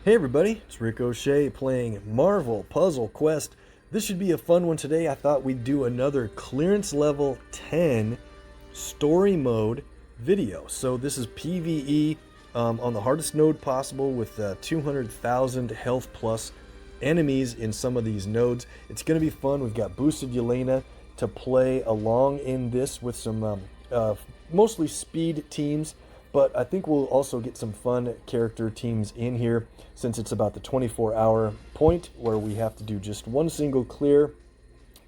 Hey everybody, it's Rick OShay playing Marvel Puzzle Quest. This should be a fun one today. I thought we'd do another clearance level 10 story mode video. So this is PvE on the hardest node possible with 200,000 health plus enemies in some of these nodes. It's going to be fun. We've got boosted Yelena to play along in this with some mostly speed teams. But I think we'll also get some fun character teams in here since it's about the 24-hour point where we have to do just one single clear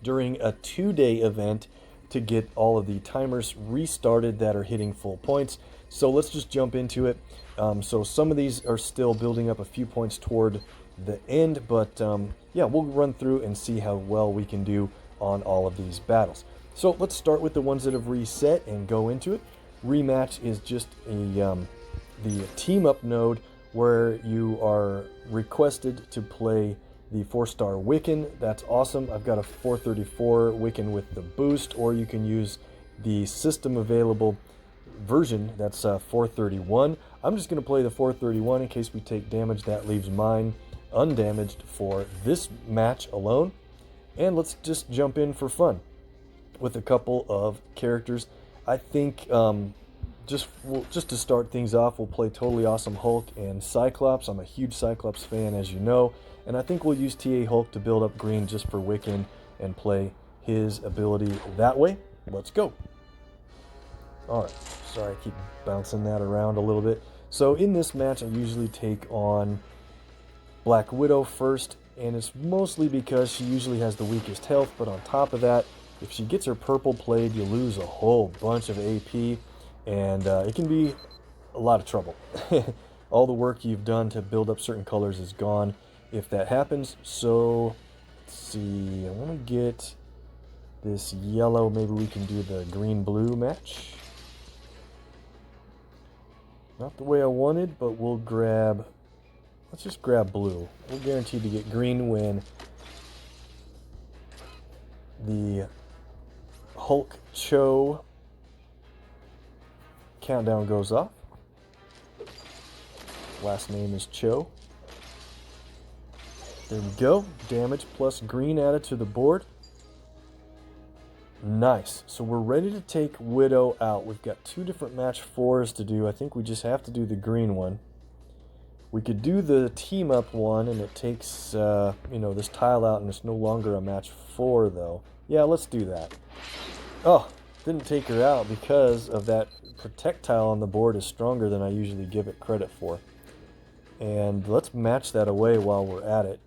during a 2-day event to get all of the timers restarted that are hitting full points. So let's just jump into it. So some of these are still building up a few points toward the end, but yeah, we'll run through and see how well we can do on all of these battles. So let's start with the ones that have reset and go into it. Rematch is just the team up node where you are requested to play the 4-star Wiccan. That's awesome. I've got a 434 Wiccan with the boost, or you can use the system available version. That's 431. I'm just going to play the 431 in case we take damage. That leaves mine undamaged for this match alone. And let's just jump in for fun with a couple of characters. I think just to start things off, we'll play Totally Awesome Hulk and Cyclops. I'm a huge Cyclops fan, as you know, and I think we'll use TA Hulk to build up green just for Wiccan and play his ability that way. Let's go. Alright, sorry I keep bouncing that around a little bit. So in this match, I usually take on Black Widow first, and it's mostly because she usually has the weakest health, but on top of that, if she gets her purple played, you lose a whole bunch of AP, and it can be a lot of trouble. All the work you've done to build up certain colors is gone if that happens. So, let's see, I want to get this yellow. Maybe we can do the green-blue match. Not the way I wanted, but we'll grab... Let's just grab blue. We're guaranteed to get green when the Hulk Cho countdown goes off. Last name is Cho. There we go. Damage plus green added to the board. Nice. So we're ready to take Widow out. We've got 2 different match 4s to do. I think we just have to do the green one. We could do the team up one, and it takes this tile out, and it's no longer a match 4 though. Yeah, let's do that. Oh, didn't take her out because of that protect tile on the board is stronger than I usually give it credit for. And let's match that away while we're at it.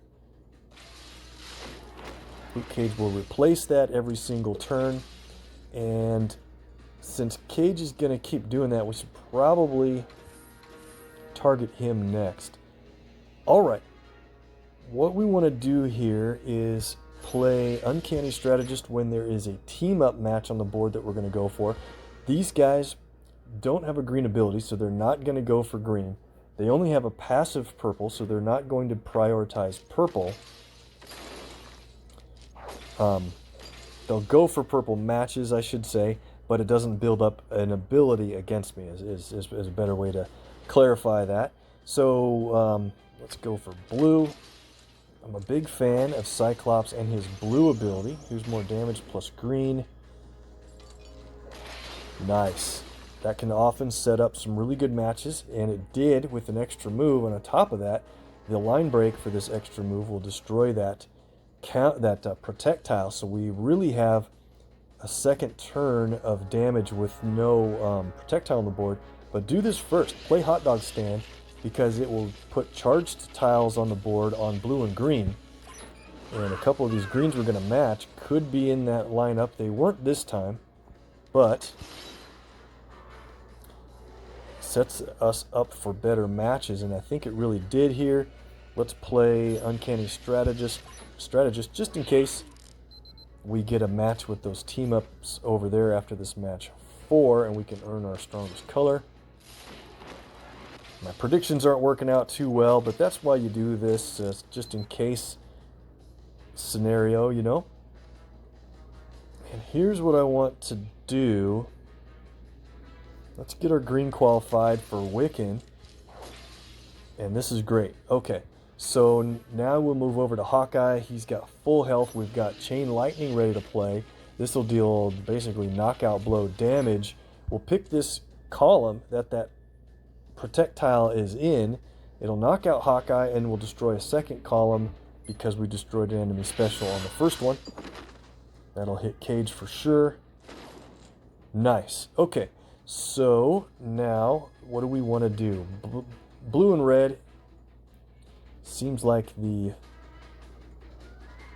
Luke Cage will replace that every single turn. And since Cage is going to keep doing that, we should probably target him next. Alright, what we want to do here is play Uncanny Strategist when there is a team-up match on the board that we're going to go for. These guys don't have a green ability, so they're not going to go for green. They only have a passive purple, so they're not going to prioritize purple. They'll go for purple matches, I should say, but it doesn't build up an ability against me, is a better way to clarify that. So let's go for blue. I'm a big fan of Cyclops and his blue ability. Here's more damage plus green. Nice. That can often set up some really good matches, and it did with an extra move. And on top of that, the line break for this extra move will destroy that protect tile. So we really have a second turn of damage with no protect tile on the board. But do this first. Play Hot Dog Stand, because it will put charged tiles on the board on blue and green. And a couple of these greens we're going to match could be in that lineup. They weren't this time, but sets us up for better matches, and I think it really did here. Let's play Uncanny Strategist just in case we get a match with those team-ups over there after this match 4, and we can earn our strongest color. My predictions aren't working out too well, but that's why you do this, just in case scenario, you know. And here's what I want to do. Let's get our green qualified for Wiccan. And this is great. Okay, so now we'll move over to Hawkeye. He's got full health. We've got Chain Lightning ready to play. This will deal basically knockout blow damage. We'll pick this column that projectile is in. It'll knock out Hawkeye and we'll destroy a second column because we destroyed an enemy special on the first one. That'll hit Cage for sure. Nice. Okay, so now what do we want to do? Blue and red seems like the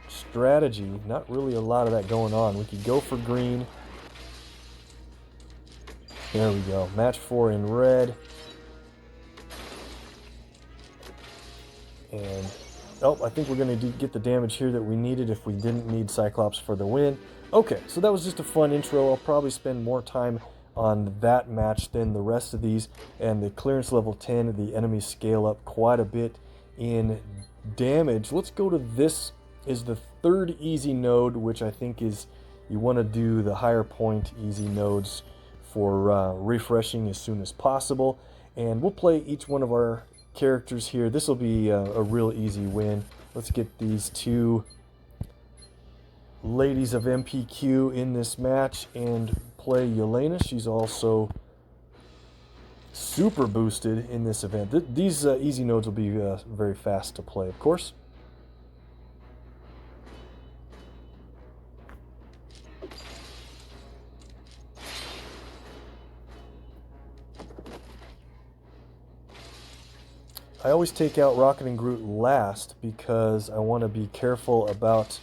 strategy. Not really a lot of that going on. We could go for green. There we go. Match 4 in red. And, oh, I think we're going to get the damage here that we needed if we didn't need Cyclops for the win. Okay, so that was just a fun intro. I'll probably spend more time on that match than the rest of these. And the clearance level 10, the enemies scale up quite a bit in damage. Let's go to this. Is the third easy node, which I think is, you want to do the higher point easy nodes for refreshing as soon as possible. And we'll play each one of our characters here. This will be a real easy win. Let's get these two ladies of MPQ in this match and play Yelena. She's also super boosted in this event. These easy nodes will be very fast to play, of course. I always take out Rocket and Groot last because I want to be careful about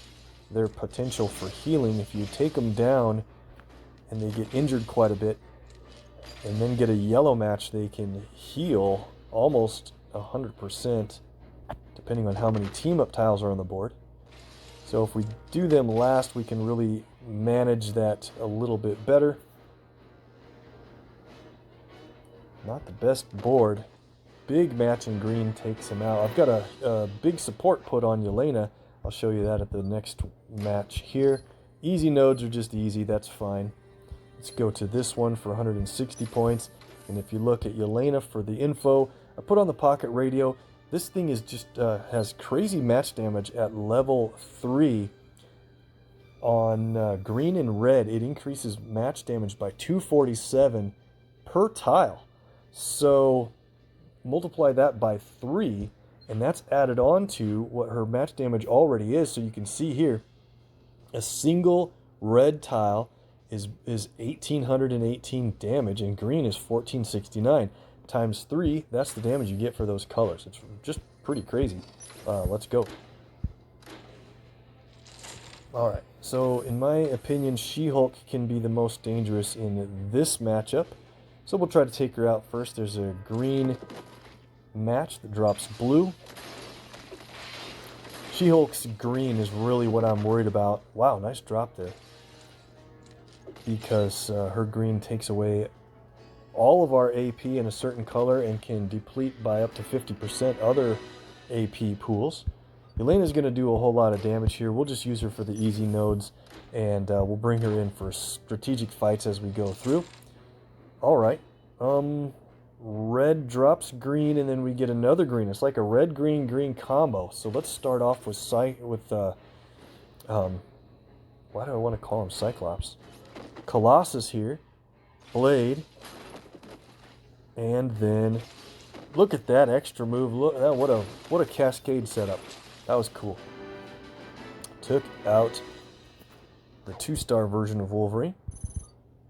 their potential for healing. If you take them down and they get injured quite a bit and then get a yellow match, they can heal almost 100% depending on how many team-up tiles are on the board. So if we do them last, we can really manage that a little bit better. Not the best board. Big match in green takes him out. I've got a big support put on Yelena. I'll show you that at the next match here. Easy nodes are just easy, that's fine. Let's go to this one for 160 points. And if you look at Yelena for the info, I put on the pocket radio. This thing is just has crazy match damage at level 3. On green and red, it increases match damage by 247 per tile. So multiply that by 3, and that's added on to what her match damage already is. So you can see here, a single red tile is 1818 damage, and green is 1469. Times 3, that's the damage you get for those colors. It's just pretty crazy. Let's go. Alright, so in my opinion, She-Hulk can be the most dangerous in this matchup. So we'll try to take her out first. There's a green match that drops blue. She-Hulk's green is really what I'm worried about. Wow, nice drop there. Because her green takes away all of our AP in a certain color and can deplete by up to 50% other AP pools. Yelena's going to do a whole lot of damage here. We'll just use her for the easy nodes, and we'll bring her in for strategic fights as we go through. Alright. Red drops green, and then we get another green. It's like a red-green-green combo. So let's start off with why do I want to call him Cyclops? Colossus here. Blade. And then look at that extra move. Look, what a cascade setup. That was cool. Took out the 2-star version of Wolverine.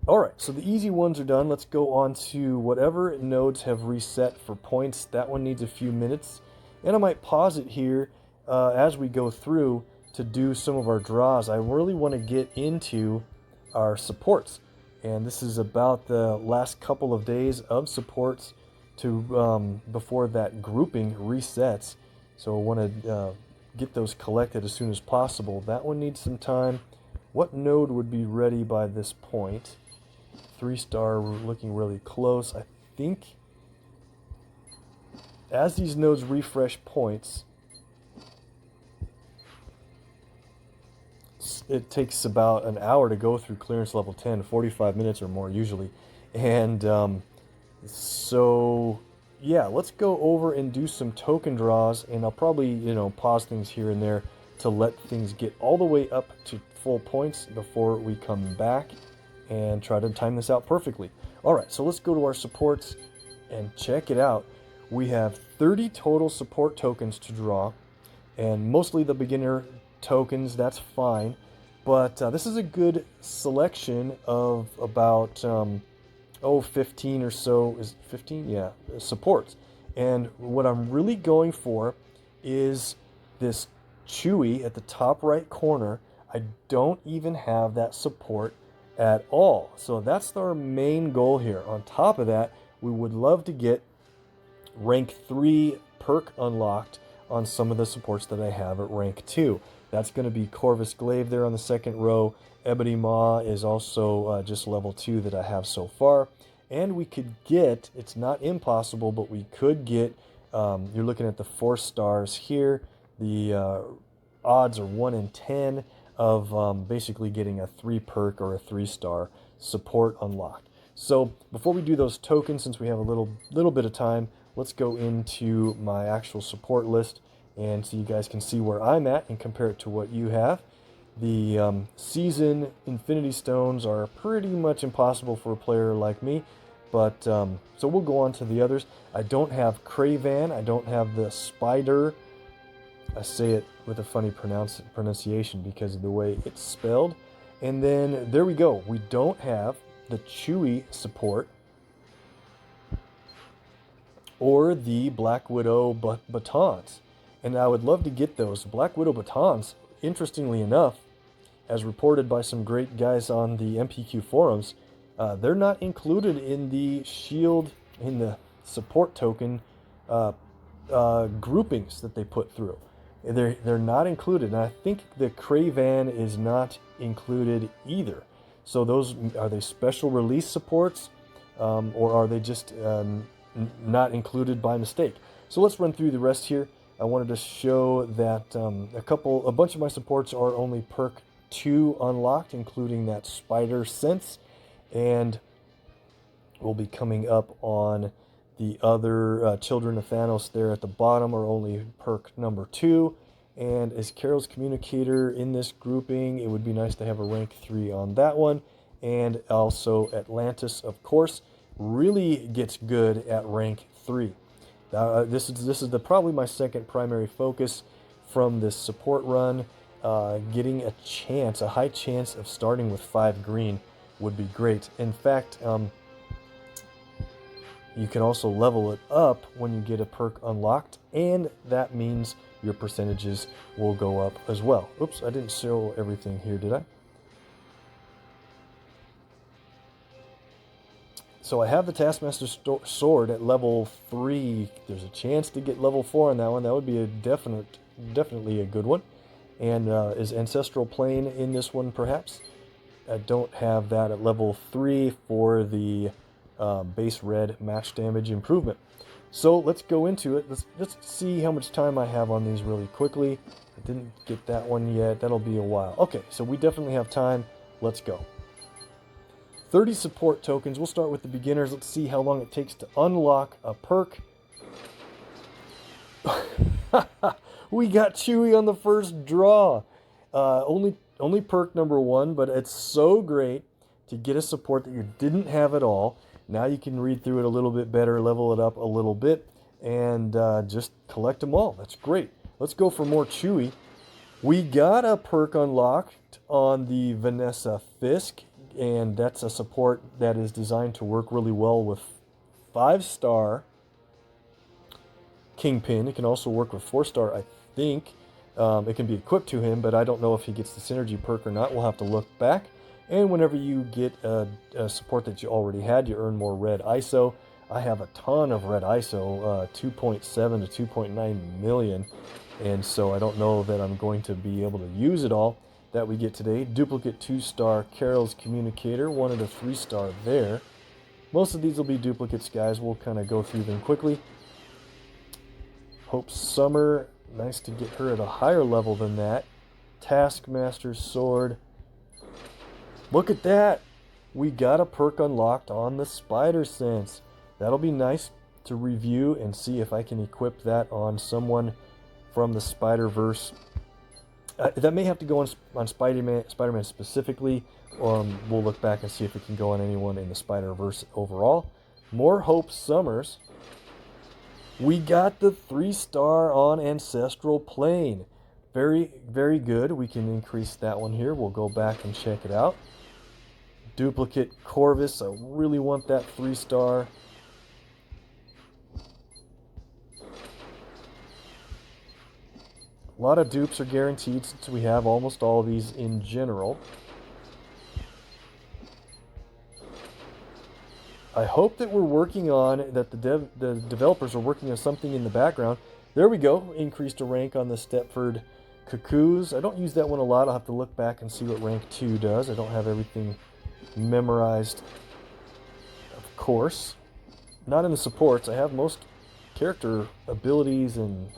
Alright, so the easy ones are done. Let's go on to whatever nodes have reset for points. That one needs a few minutes. And I might pause it here as we go through to do some of our draws. I really want to get into our supports. And this is about the last couple of days of supports to before that grouping resets. So I want to get those collected as soon as possible. That one needs some time. What node would be ready by this point? 3-star, we're looking really close. I think as these nodes refresh points, it takes about an hour to go through clearance level 10, 45 minutes or more usually. And so yeah, let's go over and do some token draws, and I'll probably, pause things here and there to let things get all the way up to full points before we come back and try to time this out perfectly. All right, so let's go to our supports and check it out. We have 30 total support tokens to draw, and mostly the beginner tokens. That's fine, but this is a good selection of about 15 or so. Is 15? Yeah, supports. And what I'm really going for is this Chewie at the top right corner. I don't even have that support at all, so that's our main goal here. On top of that, we would love to get rank 3 perk unlocked on some of the supports that I have at rank 2. That's going to be Corvus Glaive there on the second row. Ebony Maw is also just level 2 that I have so far. And we could get, it's not impossible, but we could get, you're looking at the 4 stars here. The odds are 1 in 10 of basically getting a 3 perk or a 3-star support unlocked. So before we do those tokens, since we have a little bit of time, let's go into my actual support list, and so you guys can see where I'm at and compare it to what you have. The season Infinity Stones are pretty much impossible for a player like me, but so we'll go on to the others. I don't have Cravan, I don't have the Spider. I say it with a funny pronunciation because of the way it's spelled. And then there we go. We don't have the Chewie support or the Black Widow batons. And I would love to get those. Black Widow batons, interestingly enough, as reported by some great guys on the MPQ forums, they're not included in the shield, in the support token groupings that they put through. They're not included, and I think the Cravan is not included either. So those, are they special release supports, or are they just not included by mistake? So let's run through the rest here. I wanted to show that a bunch of my supports are only perk 2 unlocked, including that Spider Sense, and we'll be coming up on the other Children of Thanos there at the bottom are only perk number 2. And as Carol's Communicator in this grouping, it would be nice to have a rank 3 on that one. And also Atlantis, of course, really gets good at rank 3. This is probably my second primary focus from this support run. Getting a high chance of starting with 5 green would be great. In fact, you can also level it up when you get a perk unlocked, and that means your percentages will go up as well. Oops, I didn't show everything here, did I? So I have the Taskmaster Sword at level 3. There's a chance to get level 4 on that one. That would be definitely a good one. And is Ancestral Plane in this one, perhaps? I don't have that at level 3 for the base red match damage improvement. So let's go into it. Let's see how much time I have on these really quickly. I didn't get that one yet. That'll be a while. Okay, so we definitely have time. Let's go. 30 support tokens. We'll start with the beginners. Let's see how long it takes to unlock a perk. We got Chewie on the first draw. Only perk number 1, but it's so great to get a support that you didn't have at all. Now you can read through it a little bit better, level it up a little bit, and just collect them all. That's great. Let's go for more Chewie. We got a perk unlocked on the Vanessa Fisk, and that's a support that is designed to work really well with 5-star Kingpin. It can also work with 4-star, I think. It can be equipped to him, but I don't know if he gets the synergy perk or not. We'll have to look back. And whenever you get a support that you already had, you earn more red ISO. I have a ton of red ISO, 2.7 to 2.9 million. And so I don't know that I'm going to be able to use it all that we get today. Duplicate 2-star Carol's Communicator, 1 and a 3-star there. Most of these will be duplicates, guys. We'll kind of go through them quickly. Hope Summer, nice to get her at a higher level than that. Taskmaster's Sword. Look at that. We got a perk unlocked on the Spider Sense. That'll be nice to review and see if I can equip that on someone from the Spider-Verse. That may have to go on Spider-Man specifically. We'll look back and see if it can go on anyone in the Spider-Verse overall. More Hope Summers. We got the 3-star on Ancestral Plane. Very, very good. We can increase that one here. We'll go back and check it out. Duplicate Corvus. I really want that 3-star. A lot of dupes are guaranteed since we have almost all of these in general. I hope that we're working on, that the developers are working on something in the background. There we go. Increased a rank on the Stepford Cuckoos. I don't use that one a lot. I'll have to look back and see what rank 2 does. I don't have everything memorized, of course. Not in the supports. I have most character abilities and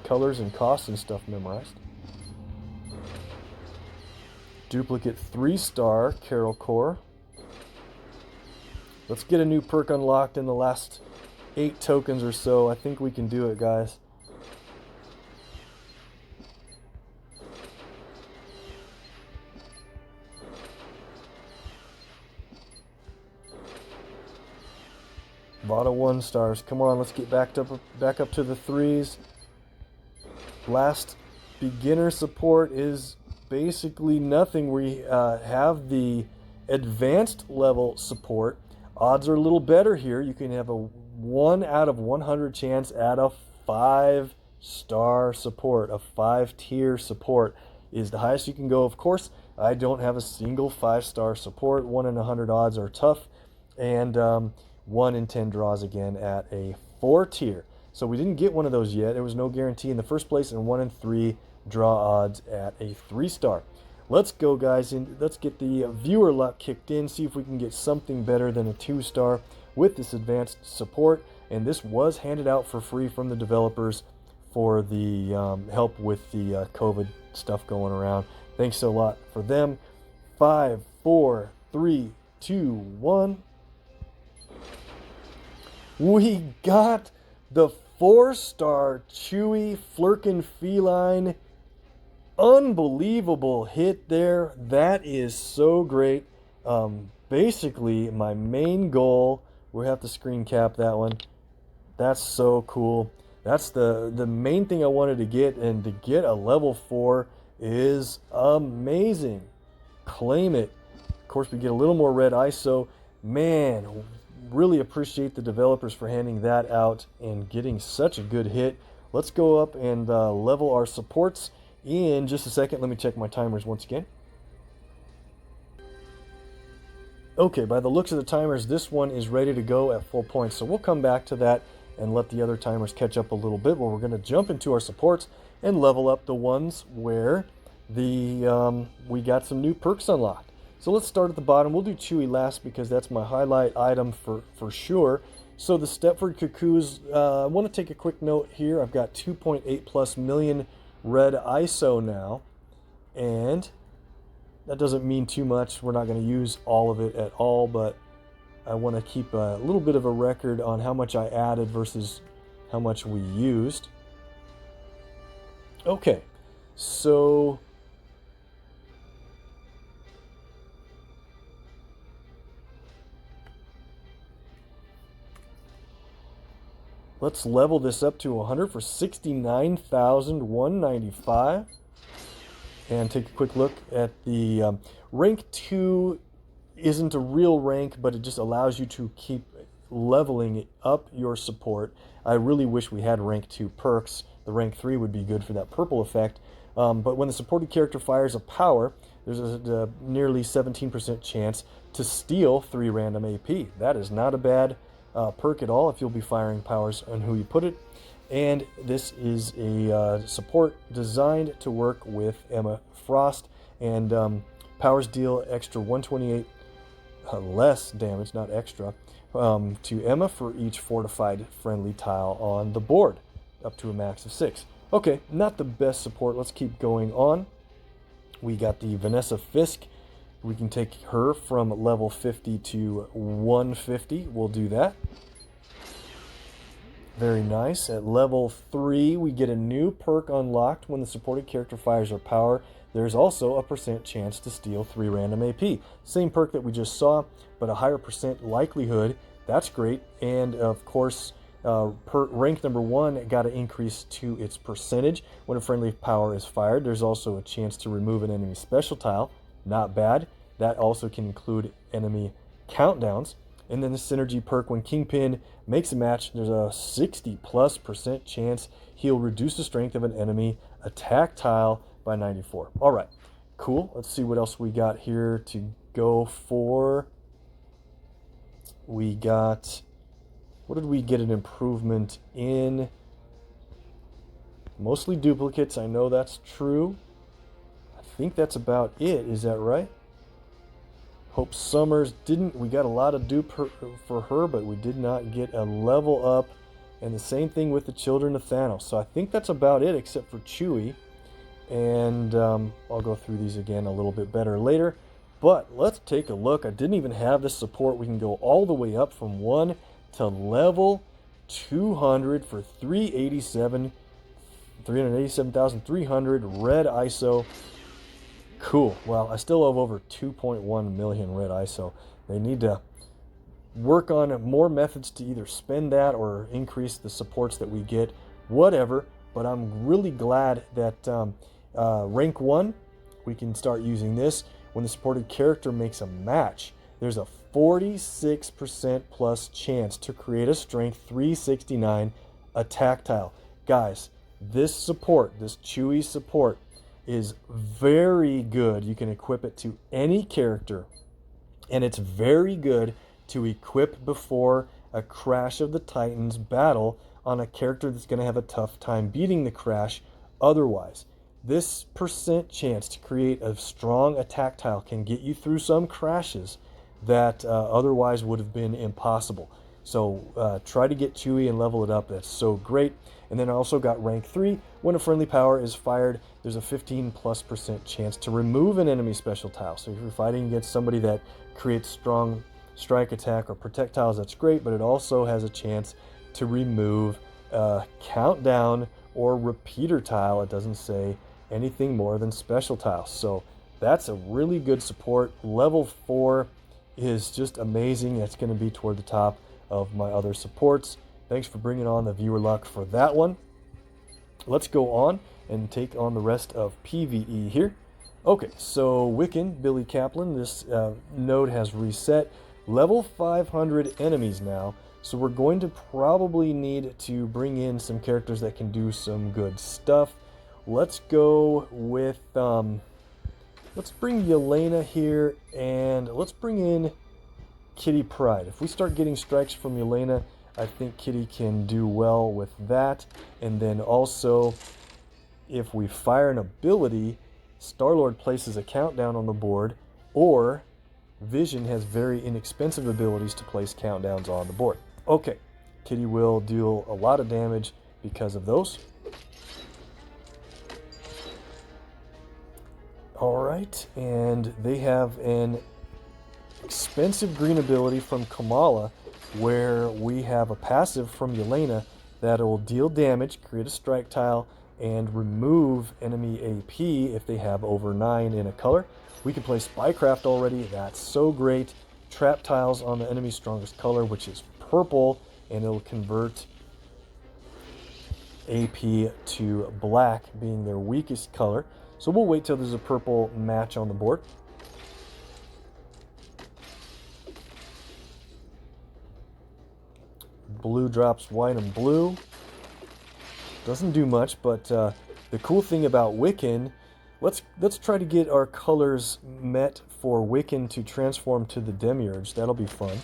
colors and costs and stuff memorized. Duplicate 3-star Carol Core. Let's get a new perk unlocked in the last 8 tokens or so. I think we can do it, guys. A lot of 1-stars. Come on, let's get back up to the 3s. Last beginner support is basically nothing. We have the advanced level support. Odds are a little better here. You can have a 1 out of 100 chance at a 5-star support. A 5-tier support is the highest you can go. Of course, I don't have a single 5-star support. 1 in 100 odds are tough. And 1 in 10 draws again at a 4-tier. So we didn't get one of those yet. There was no guarantee in the first place, and 1 in 3 draw odds at a 3-star. Let's go, guys, and let's get the viewer luck kicked in, see if we can get something better than a 2-star with this advanced support. And this was handed out for free from the developers for the help with the COVID stuff going around. Thanks a lot for them. 5, 4, 3, 2, 1. We got the 4-star Chewy Flurkin Feline. Unbelievable hit there. That is so great. Basically, my main goal, we'll have to screen cap that one. That's so cool. That's the main thing I wanted to get, and to get a level 4 is amazing. Claim it. Of course, we get a little more red ISO. Man, really appreciate the developers for handing that out and getting such a good hit. Let's go up and level our supports in just a second. Let me check my timers once again. Okay, by the looks of the timers, this one is ready to go at full points. So we'll come back to that and let the other timers catch up a little bit. But we're going to jump into our supports and level up the ones where the we got some new perks unlocked. So let's start at the bottom. We'll do Chewy last because that's my highlight item for sure. So the Stepford Cuckoos, I want to take a quick note here. I've got 2.8+ million red ISO now, and that doesn't mean too much. We're not going to use all of it at all, but I want to keep a little bit of a record on how much I added versus how much we used. Okay, so let's level this up to 100 for 69,195. And take a quick look at the rank 2 isn't a real rank, but it just allows you to keep leveling up your support. I really wish we had rank 2 perks. The rank 3 would be good for that purple effect. But when the supported character fires a power, there's a nearly 17% chance to steal 3 random AP. That is not a bad perk at all if you'll be firing powers on who you put it. And this is a support designed to work with Emma Frost, and powers deal extra 128 less damage, not extra, to Emma for each fortified friendly tile on the board, up to a max of 6. Okay, not the best support. Let's keep going on. We got the Vanessa Fisk. We can take her from level 50 to 150. We'll do that. Very nice. At level 3, we get a new perk unlocked when the supported character fires her power. There's also a % chance to steal 3 random AP. Same perk that we just saw, but a higher % likelihood. That's great. And of course, rank number 1 got to increase to its percentage when a friendly power is fired. There's also a chance to remove an enemy special tile. Not bad. That also can include enemy countdowns. And then the synergy perk, when Kingpin makes a match, there's a 60+% chance he'll reduce the strength of an enemy attack tile by 94. All right, cool. Let's see what else we got here to go for. We got, what did we get an improvement in? Mostly duplicates, I know that's true. I think that's about it, is that right? Hope Summers didn't. We got a lot of dupe for her, but we did not get a level up. And the same thing with the Children of Thanos. So I think that's about it, except for Chewie. And I'll go through these again a little bit better later. But let's take a look. I didn't even have this support. We can go all the way up from 1 to level 200 for 387,300 red ISO. Cool. Well, I still have over 2.1 million red ISO. They need to work on more methods to either spend that or increase the supports that we get, whatever. But I'm really glad that rank 1, we can start using this. When the supported character makes a match, there's a 46% plus chance to create a strength 369 attack tile. Guys, this support, this Chewie support, is very good. You can equip it to any character, and it's very good to equip before a Crash of the Titans battle on a character that's going to have a tough time beating the Crash otherwise. This % chance to create a strong attack tile can get you through some crashes that otherwise would have been impossible. So try to get Chewie and level it up. That's so great. And then I also got rank 3. When a friendly power is fired, there's a 15+% chance to remove an enemy special tile. So if you're fighting against somebody that creates strong strike attack or protect tiles, that's great, but it also has a chance to remove a countdown or repeater tile. It doesn't say anything more than special tiles. So that's a really good support. Level 4 is just amazing. That's going to be toward the top of my other supports. Thanks for bringing on the viewer luck for that one. Let's go on and take on the rest of PvE here. Okay, so Wiccan, Billy Kaplan, this node has reset. Level 500 enemies now, so we're going to probably need to bring in some characters that can do some good stuff. Let's go with, let's bring Yelena here, and let's bring in Kitty Pryde. If we start getting strikes from Yelena, I think Kitty can do well with that. And then also, if we fire an ability, Star-Lord places a countdown on the board, or Vision has very inexpensive abilities to place countdowns on the board. Okay, Kitty will deal a lot of damage because of those. Alright, and they have an expensive green ability from Kamala, where we have a passive from Yelena that will deal damage, create a strike tile, and remove enemy AP if they have over 9 in a color. We can play Spycraft already. That's so great. Trap tiles on the enemy's strongest color, which is purple, and it'll convert AP to black, being their weakest color. So we'll wait till there's a purple match on the board. Blue drops white and blue. Doesn't do much, but the cool thing about Wiccan, let's try to get our colors met for Wiccan to transform to the Demiurge. That'll be fun.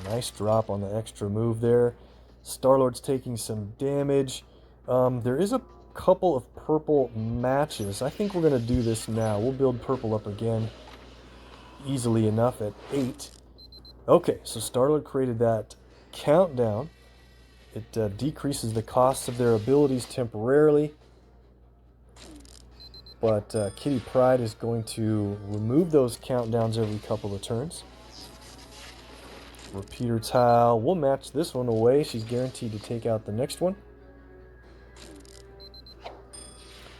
Nice drop on the extra move there. Star-Lord's taking some damage. There is a couple of purple matches. I think we're going to do this now. We'll build purple up again easily enough at 8. Okay, so Star-Lord created that countdown. It decreases the costs of their abilities temporarily, but Kitty Pryde is going to remove those countdowns every couple of turns. Repeater tile. We'll match this one away. She's guaranteed to take out the next one.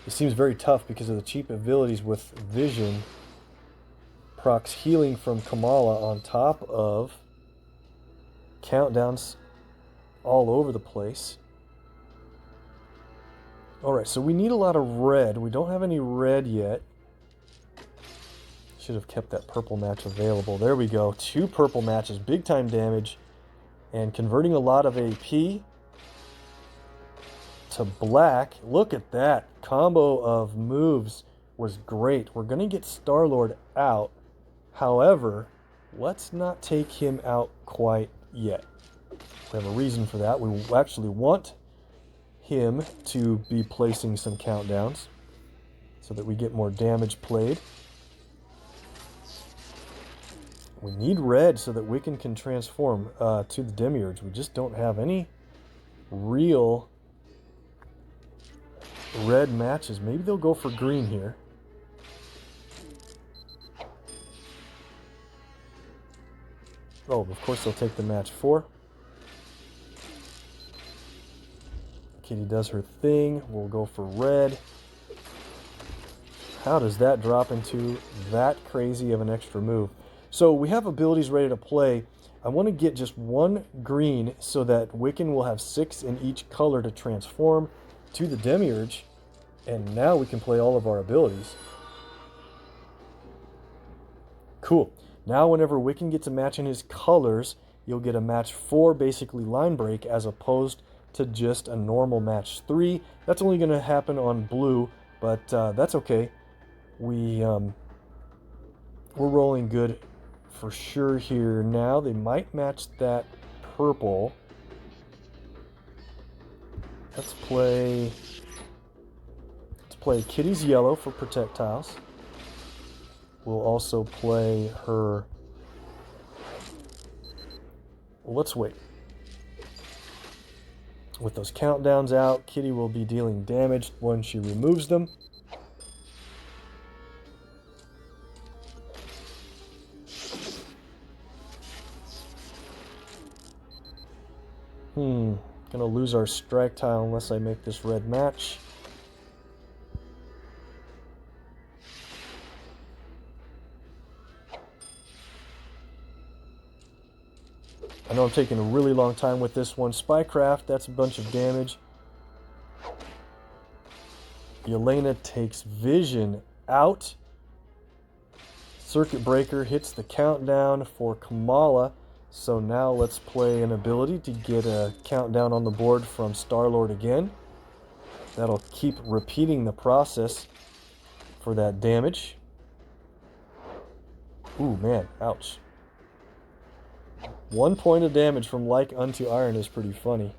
It seems very tough because of the cheap abilities with Vision. Procs healing from Kamala on top of countdowns all over the place. Alright, so we need a lot of red. We don't have any red yet. Should have kept that purple match available. There we go. 2 purple matches. Big time damage. And converting a lot of AP to black. Look at that. Combo of moves was great. We're going to get Star-Lord out. However, let's not take him out quite yet. We have a reason for that. We actually want him to be placing some countdowns so that we get more damage played. We need red so that Wiccan can transform to the Demiurge. We just don't have any real red matches. Maybe they'll go for green here. Oh, of course they'll take the match 4. Kitty does her thing. We'll go for red. How does that drop into that crazy of an extra move? So we have abilities ready to play. I want to get just 1 green so that Wiccan will have 6 in each color to transform to the Demiurge. And now we can play all of our abilities. Cool. Now whenever Wiccan gets a match in his colors, you'll get a match 4, basically line break, as opposed to just a normal match 3. That's only going to happen on blue, but that's okay. We're rolling good for sure here. Now they might match that purple. Let's play Kitty's yellow for projectiles. We'll also play her. Well, let's wait. With those countdowns out, Kitty will be dealing damage when she removes them. Gonna lose our strike tile unless I make this red match. I know I'm taking a really long time with this one. Spycraft, that's a bunch of damage. Yelena takes Vision out. Circuit Breaker hits the countdown for Kamala. So now let's play an ability to get a countdown on the board from Star-Lord again. That'll keep repeating the process for that damage. Ooh, man, ouch. 1 point of damage from Like Unto Iron is pretty funny.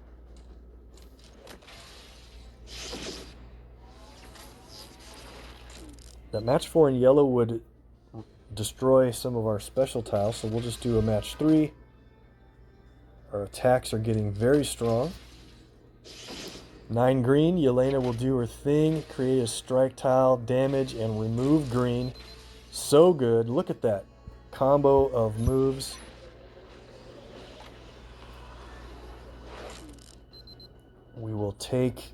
That match 4 in yellow would destroy some of our special tiles, so we'll just do a match 3. Our attacks are getting very strong. 9 green, Yelena will do her thing, create a strike tile, damage, and remove green. So good. Look at that combo of moves. We will take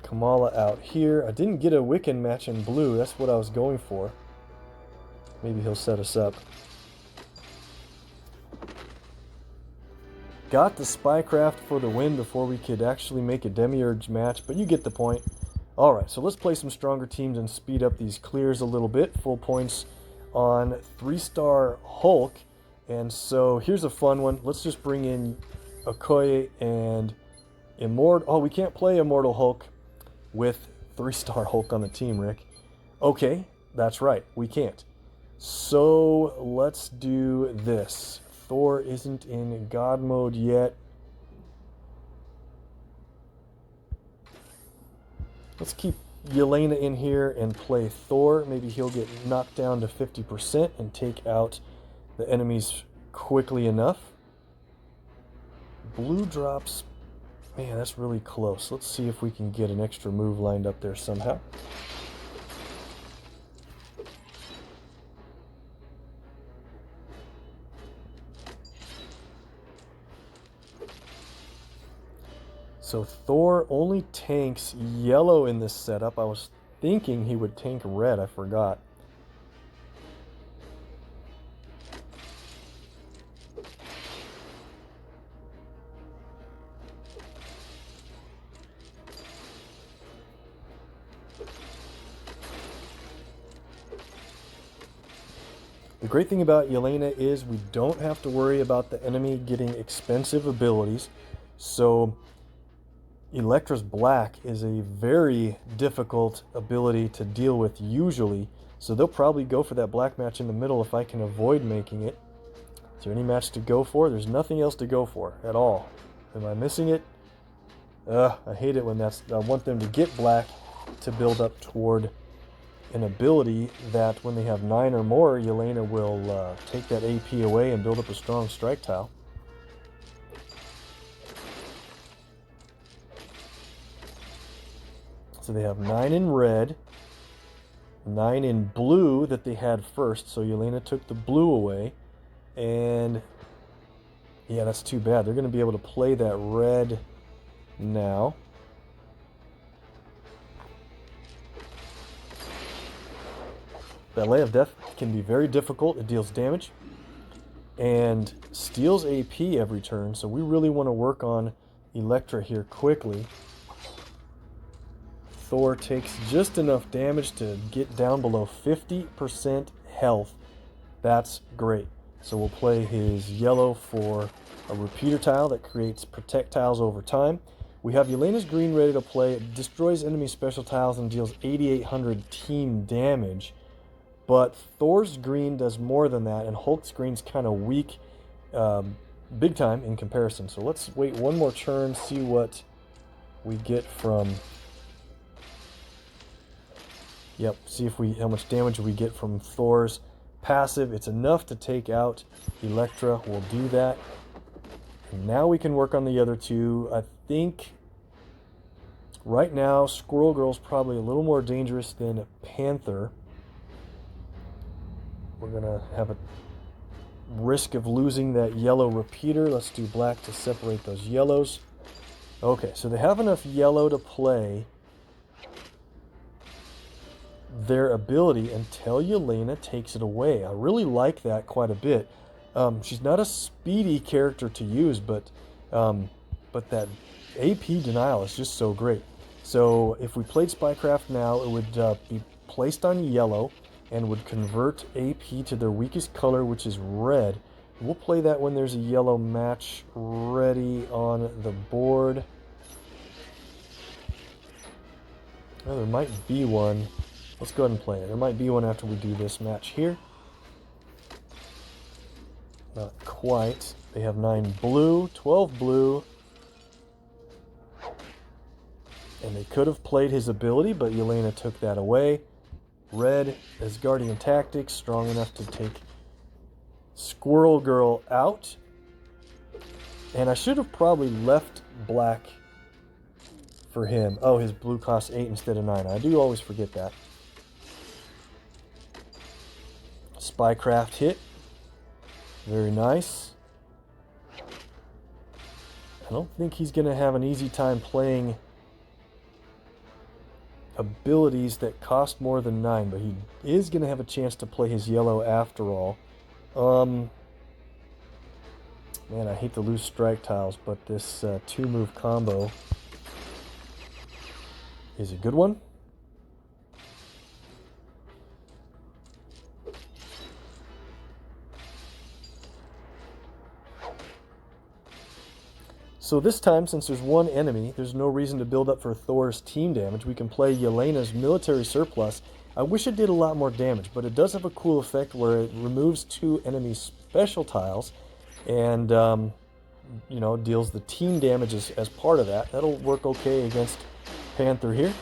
Kamala out here. I didn't get a Wiccan match in blue. That's what I was going for. Maybe he'll set us up. Got the Spycraft for the win before we could actually make a Demiurge match, but you get the point. Alright, so let's play some stronger teams and speed up these clears a little bit. Full points on 3-star Hulk. And so here's a fun one. Let's just bring in Okoye and Immortal. Oh, we can't play Immortal Hulk with 3-star Hulk on the team, Rick. Okay, that's right, we can't. So let's do this. Thor isn't in God mode yet. Let's keep Yelena in here and play Thor. Maybe he'll get knocked down to 50% and take out the enemies quickly enough. Blue drops. Man, that's really close. Let's see if we can get an extra move lined up there somehow. So Thor only tanks yellow in this setup. I was thinking he would tank red, I forgot. The great thing about Yelena is we don't have to worry about the enemy getting expensive abilities. So Elektra's Black is a very difficult ability to deal with usually. So they'll probably go for that black match in the middle if I can avoid making it. Is there any match to go for? There's nothing else to go for at all. Am I missing it? I hate it when that's... I want them to get black to build up toward an ability that when they have 9 or more, Yelena will take that AP away and build up a strong strike tile. So they have 9 in red, 9 in blue that they had first, so Yelena took the blue away, and yeah, that's too bad. They're going to be able to play that red now. Ballet of Death can be very difficult. It deals damage and steals AP every turn, so we really want to work on Elektra here quickly. Thor takes just enough damage to get down below 50% health. That's great. So we'll play his yellow for a repeater tile that creates protect tiles over time. We have Yelena's green ready to play. It destroys enemy special tiles and deals 8,800 team damage. But Thor's green does more than that, and Hulk's green's kind of weak, big time in comparison. So let's wait one more turn, see what we get from... Yep, see if how much damage we get from Thor's passive. It's enough to take out Elektra. We'll do that. And now we can work on the other two. I think right now Squirrel Girl's probably a little more dangerous than Panther. We're going to have a risk of losing that yellow repeater. Let's do black to separate those yellows. Okay, so they have enough yellow to play their ability until Yelena takes it away. I really like that quite a bit. She's not a speedy character to use, but that AP denial is just so great. So if we played Spycraft now, it would be placed on yellow and would convert AP to their weakest color, which is red. We'll play that when there's a yellow match ready on the board. Well, there might be one. Let's go ahead and play it. There might be one after we do this match here. Not quite. They have 9 blue, 12 blue. And they could have played his ability, but Yelena took that away. Red as Guardian Tactics, strong enough to take Squirrel Girl out. And I should have probably left black for him. Oh, his blue costs 8 instead of 9. I do always forget that. Spycraft hit. Very nice. I don't think he's going to have an easy time playing abilities that cost more than 9, but he is going to have a chance to play his yellow after all. Man, I hate to lose strike tiles, but this 2-move combo is a good one. So this time, since there's one enemy, there's no reason to build up for Thor's team damage. We can play Yelena's military surplus. I wish it did a lot more damage, but it does have a cool effect where it removes 2 enemy special tiles and, you know, deals the team damage as part of that. That'll work okay against Panther here.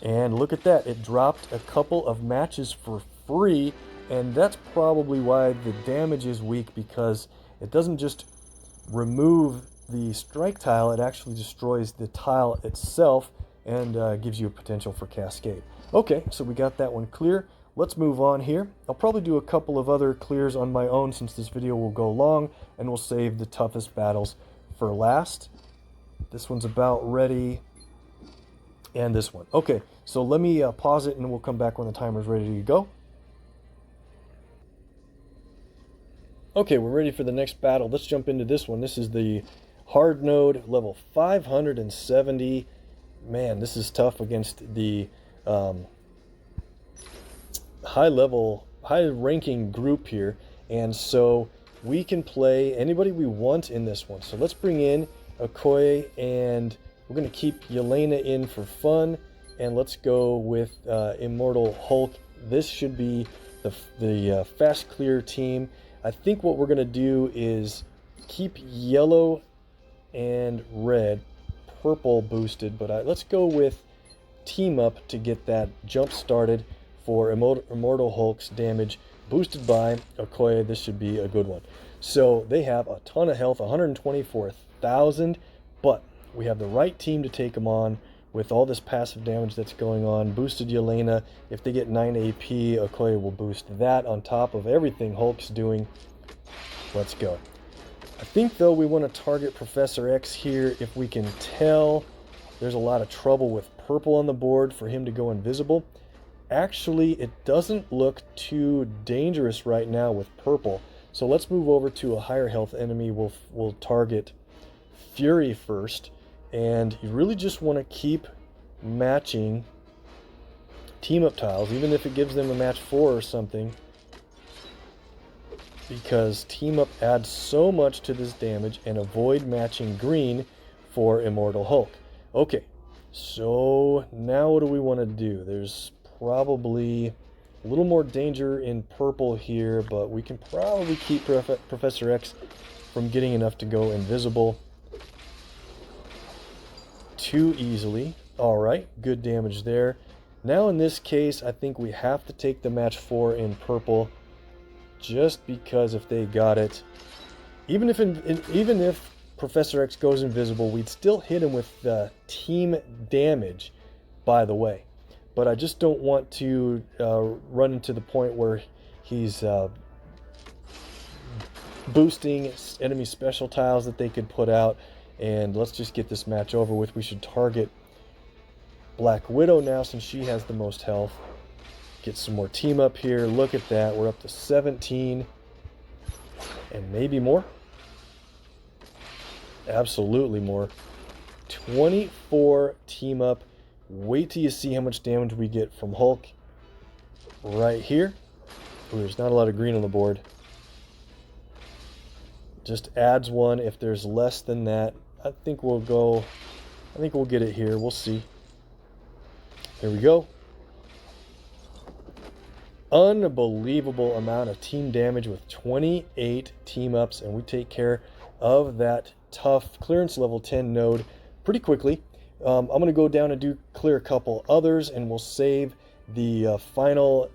And look at that. It dropped a couple of matches for free, and that's probably why the damage is weak, because it doesn't just remove the strike tile, it actually destroys the tile itself and gives you a potential for cascade. Okay, so we got that one clear. Let's move on here. I'll probably do a couple of other clears on my own since this video will go long, and we'll save the toughest battles for last. This one's about ready. And this one. Okay, so let me pause it and we'll come back when the timer's ready to go. Okay, we're ready for the next battle. Let's jump into this one. This is the hard node, level 570. Man, this is tough against the high ranking group here. And so we can play anybody we want in this one. So let's bring in Okoye, and we're going to keep Yelena in for fun. And let's go with Immortal Hulk. This should be the fast clear team. I think what we're going to do is keep yellow and red, purple boosted, but let's go with team up to get that jump started for Immortal Hulk's damage boosted by Okoye. This should be a good one. So they have a ton of health, 124,000, but we have the right team to take them on with all this passive damage that's going on. Boosted Yelena, if they get 9 AP, Okoye will boost that on top of everything Hulk's doing. Let's go. I think, though, we want to target Professor X here. If we can tell, there's a lot of trouble with purple on the board for him to go invisible. Actually, it doesn't look too dangerous right now with purple. So let's move over to a higher health enemy. We'll target Fury first. And you really just want to keep matching team-up tiles, even if it gives them a match 4 or something, because team-up adds so much to this damage, and avoid matching green for Immortal Hulk. Okay, so now what do we want to do? There's probably a little more danger in purple here, but we can probably keep Professor X from getting enough to go invisible too easily. All right, good damage there. Now in this case, I think we have to take the match 4 in purple, just because if they got it, even if Professor X goes invisible, we'd still hit him with the team damage, by the way. But I just don't want to run into the point where he's boosting enemy special tiles that they could put out. And let's just get this match over with. We should target Black Widow now, since she has the most health. Get some more team up here. Look at that. We're up to 17. And maybe more. Absolutely more. 24 team up. Wait till you see how much damage we get from Hulk. Right here. Ooh, there's not a lot of green on the board. Just adds 1. If there's less than that, I think we'll get it here. We'll see. Here we go. Unbelievable amount of team damage with 28 team ups, and we take care of that tough clearance level 10 node pretty quickly. I'm going to go down and clear a couple others, and we'll save the final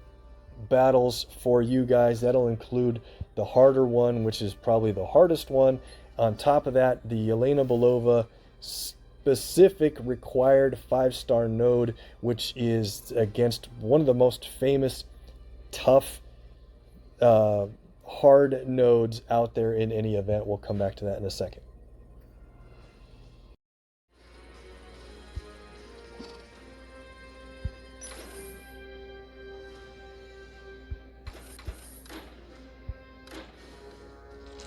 battles for you guys. That'll include the harder one, which is probably the hardest one. On top of that, the Yelena Belova specific required 5-star node, which is against one of the most famous tough hard nodes out there in any event. We'll come back to that in a second.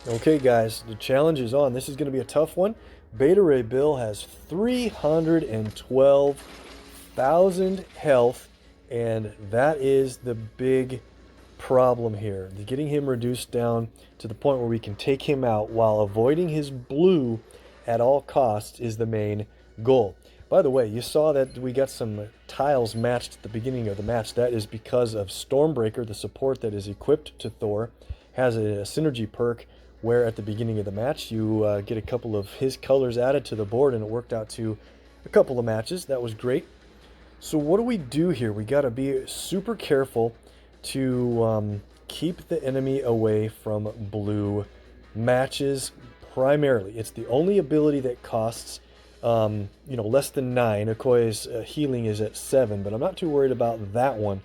Okay guys, the challenge is on. This is going to be a tough one. Beta Ray Bill has 312,000 health, and that is the big problem here. Getting him reduced down to the point where we can take him out while avoiding his blue at all costs is the main goal. By the way, you saw that we got some tiles matched at the beginning of the match. That is because of Stormbreaker, the support that is equipped to Thor, has a synergy perk where at the beginning of the match you get a couple of his colors added to the board, and it worked out to a couple of matches. That was great. So what do we do here? We got to be super careful to keep the enemy away from blue matches primarily. It's the only ability that costs less than 9. Okoye's healing is at 7, but I'm not too worried about that one.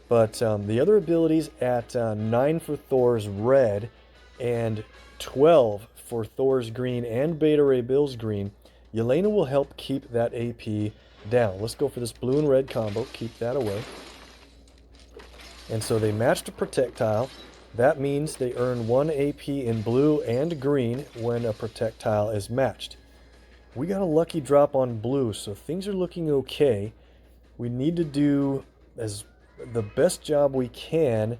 But the other abilities at 9 for Thor's red and 12 for Thor's green and Beta Ray Bill's green Yelena will help keep that AP down. Let's go for this blue and red combo. Keep that away. And so they matched a projectile. That means they earn 1 AP in blue and green when a projectile is matched. We got a lucky drop on blue, so things are looking okay. We need to do as the best job we can.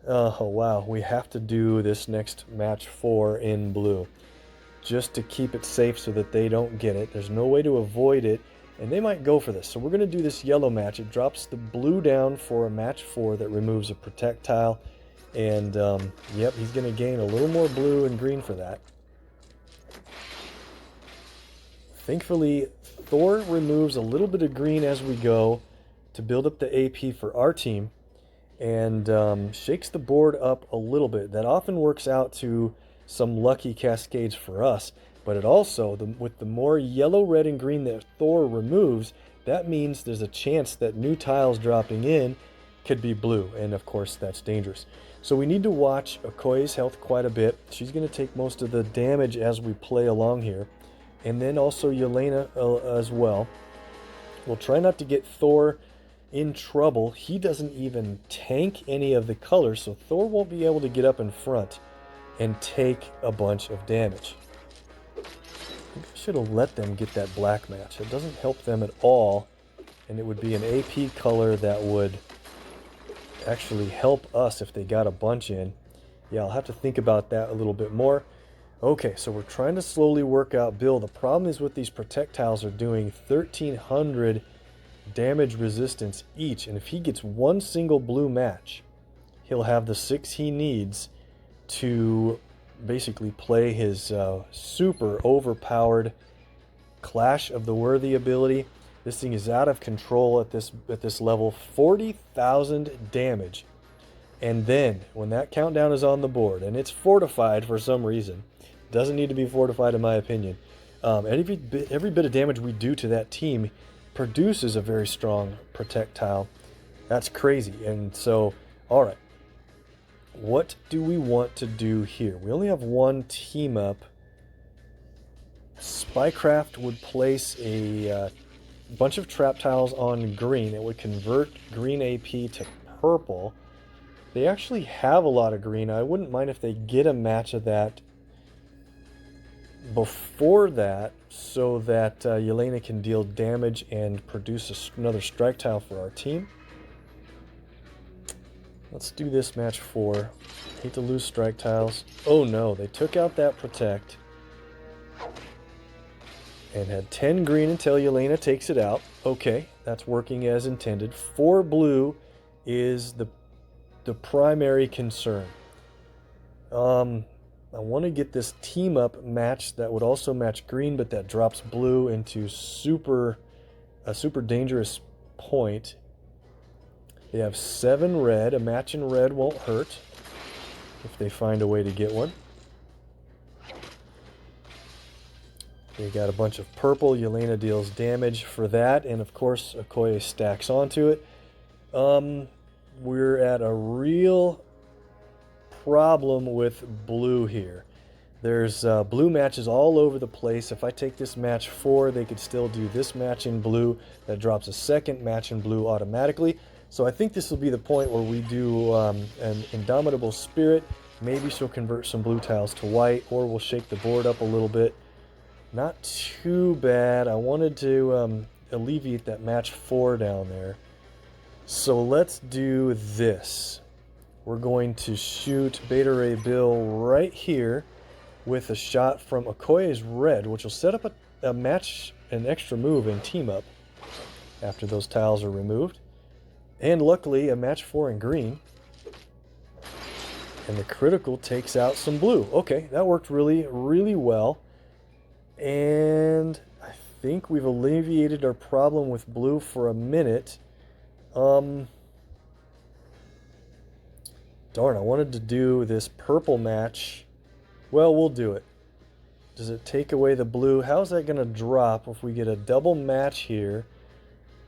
Oh wow, we have to do this next match 4 in blue just to keep it safe so that they don't get it. There's no way to avoid it, and they might go for this. So we're going to do this yellow match. It drops the blue down for a match 4 that removes a projectile, and yep, he's going to gain a little more blue and green for that. Thankfully, Thor removes a little bit of green as we go to build up the AP for our team, and shakes the board up a little bit. That often works out to some lucky cascades for us, but it also, with the more yellow, red, and green that Thor removes, that means there's a chance that new tiles dropping in could be blue, and of course that's dangerous. So we need to watch Okoye's health quite a bit. She's going to take most of the damage as we play along here, and then also Yelena as well. We'll try not to get Thor in trouble. He doesn't even tank any of the colors, so Thor won't be able to get up in front and take a bunch of damage. Maybe I should have let them get that black match. It doesn't help them at all, and it would be an AP color that would actually help us if they got a bunch in. Yeah, I'll have to think about that a little bit more. Okay, so we're trying to slowly work out Bill. The problem is with these projectiles are doing 1,300 damage resistance each, and if he gets one single blue match, he'll have the 6 he needs to basically play his super overpowered Clash of the Worthy ability. This thing is out of control at this level. 40,000 damage, and then when that countdown is on the board, and it's fortified for some reason, doesn't need to be fortified in my opinion, every bit of damage we do to that team produces a very strong projectile. That's crazy. And so, all right, what do we want to do here? We only have one team up. Spycraft would place a bunch of trap tiles on green. It would convert green AP to purple. They actually have a lot of green. I wouldn't mind if they get a match of that before that, so that Yelena can deal damage and produce another strike tile for our team. Let's do this match 4. Hate to lose strike tiles. Oh no, they took out that protect and had 10 green until Yelena takes it out. Okay, that's working as intended. 4 blue is the primary concern. I want to get this team up match that would also match green, but that drops blue into a super dangerous point. They have 7 red. A match in red won't hurt if they find a way to get one. They got a bunch of purple. Yelena deals damage for that, and of course Okoye stacks onto it. We're at a real problem with blue here. There's blue matches all over the place. If I take this match 4, they could still do this match in blue. That drops a second match in blue automatically. So I think this will be the point where we do an Indomitable Spirit. Maybe she'll convert some blue tiles to white, or we'll shake the board up a little bit. Not too bad. I wanted to alleviate that match 4 down there. So let's do this. We're going to shoot Beta Ray Bill right here with a shot from Okoye's red, which will set up a match, an extra move and team up after those tiles are removed. And luckily, a match 4 in green. And the critical takes out some blue. Okay, that worked really, really well. And I think we've alleviated our problem with blue for a minute. Darn, I wanted to do this purple match. Well, we'll do it. Does it take away the blue? How's that going to drop if we get a double match here?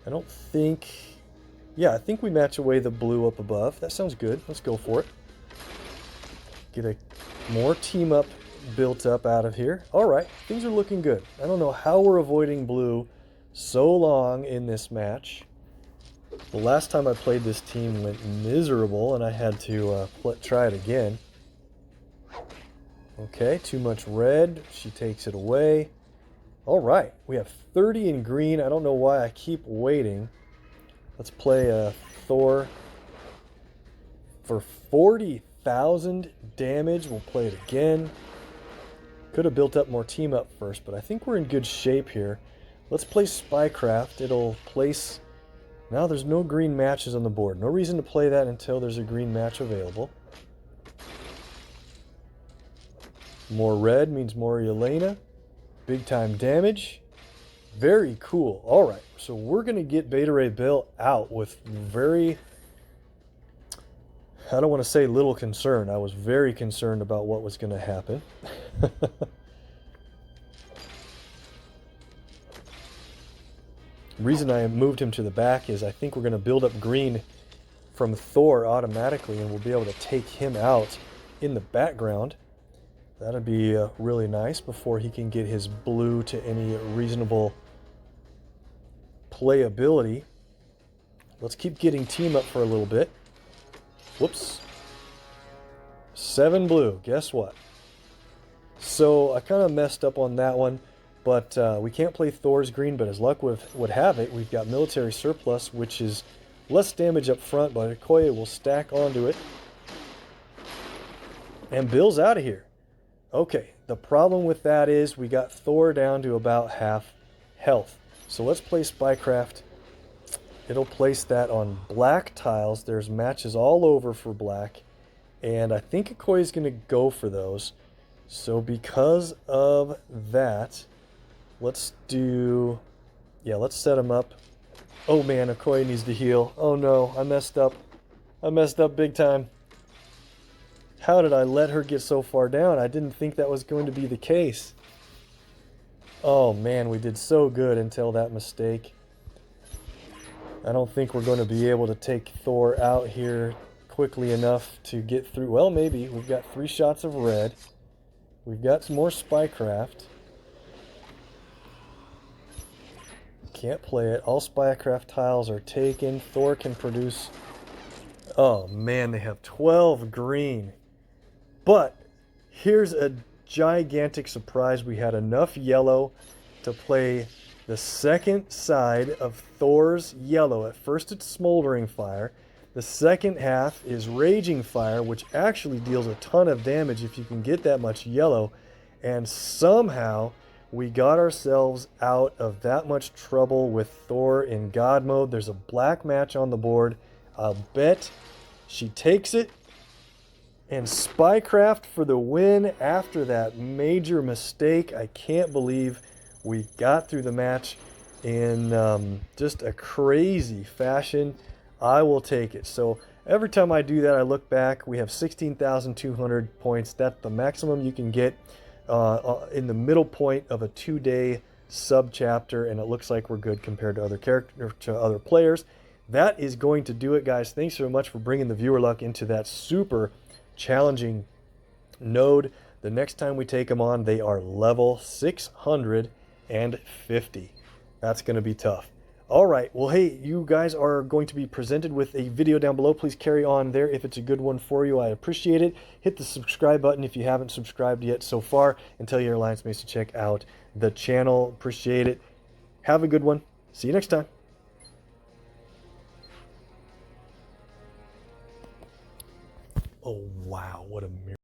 I don't think... Yeah, I think we match away the blue up above. That sounds good. Let's go for it. Get a more team up built up out of here. All right, things are looking good. I don't know how we're avoiding blue so long in this match. The last time I played this team went miserable, and I had to try it again. Okay, too much red. She takes it away. All right, we have 30 in green. I don't know why I keep waiting. Let's play a Thor for 40,000 damage. We'll play it again. Could have built up more team up first, but I think we're in good shape here. Let's play Spycraft. It'll place... Now there's no green matches on the board. No reason to play that until there's a green match available. More red means more Yelena. Big time damage. Very cool. Alright, so we're going to get Beta Ray Bill out with very... I don't want to say little concern. I was very concerned about what was going to happen. The reason I moved him to the back is I think we're going to build up green from Thor automatically, and we'll be able to take him out in the background. That'd be really nice before he can get his blue to any reasonable playability. Let's keep getting team up for a little bit. Whoops. 7 blue. Guess what? So I kind of messed up on that one, but we can't play Thor's green, but as luck would have it, we've got military surplus, which is less damage up front, but Okoye will stack onto it. And Bill's out of here. Okay, the problem with that is we got Thor down to about half health. So let's play Spycraft. It'll place that on black tiles. There's matches all over for black. And I think Okoye's going to go for those. So because of that, let's do... Yeah, let's set him up. Oh man, Okoye needs to heal. Oh no, I messed up. I messed up big time. How did I let her get so far down? I didn't think that was going to be the case. Oh man, we did so good until that mistake. I don't think we're going to be able to take Thor out here quickly enough to get through. Well, maybe. We've got 3 shots of red. We've got some more Spycraft. Can't play it. All Spycraft tiles are taken. Thor can produce... Oh man, they have 12 green. But here's a gigantic surprise. We had enough yellow to play the second side of Thor's yellow. At first it's Smoldering Fire. The second half is Raging Fire, which actually deals a ton of damage if you can get that much yellow. And somehow we got ourselves out of that much trouble with Thor in God mode. There's a black match on the board. I'll bet she takes it. And Spycraft for the win after that major mistake. I can't believe we got through the match in just a crazy fashion. I will take it. So every time I do that, I look back. We have 16,200 points. That's the maximum you can get in the middle point of a 2-day sub-chapter, and it looks like we're good compared to other players. That is going to do it, guys. Thanks so much for bringing the viewer luck into that super challenging node. The next time we take them on, they are level 650. That's going to be tough. All right, well, hey, you guys are going to be presented with a video down below. Please carry on there if it's a good one for you. I appreciate it. Hit the subscribe button if you haven't subscribed yet so far, and tell your alliance mates to check out the channel. Appreciate it. Have a good one. See you next time. Oh, wow, what a miracle.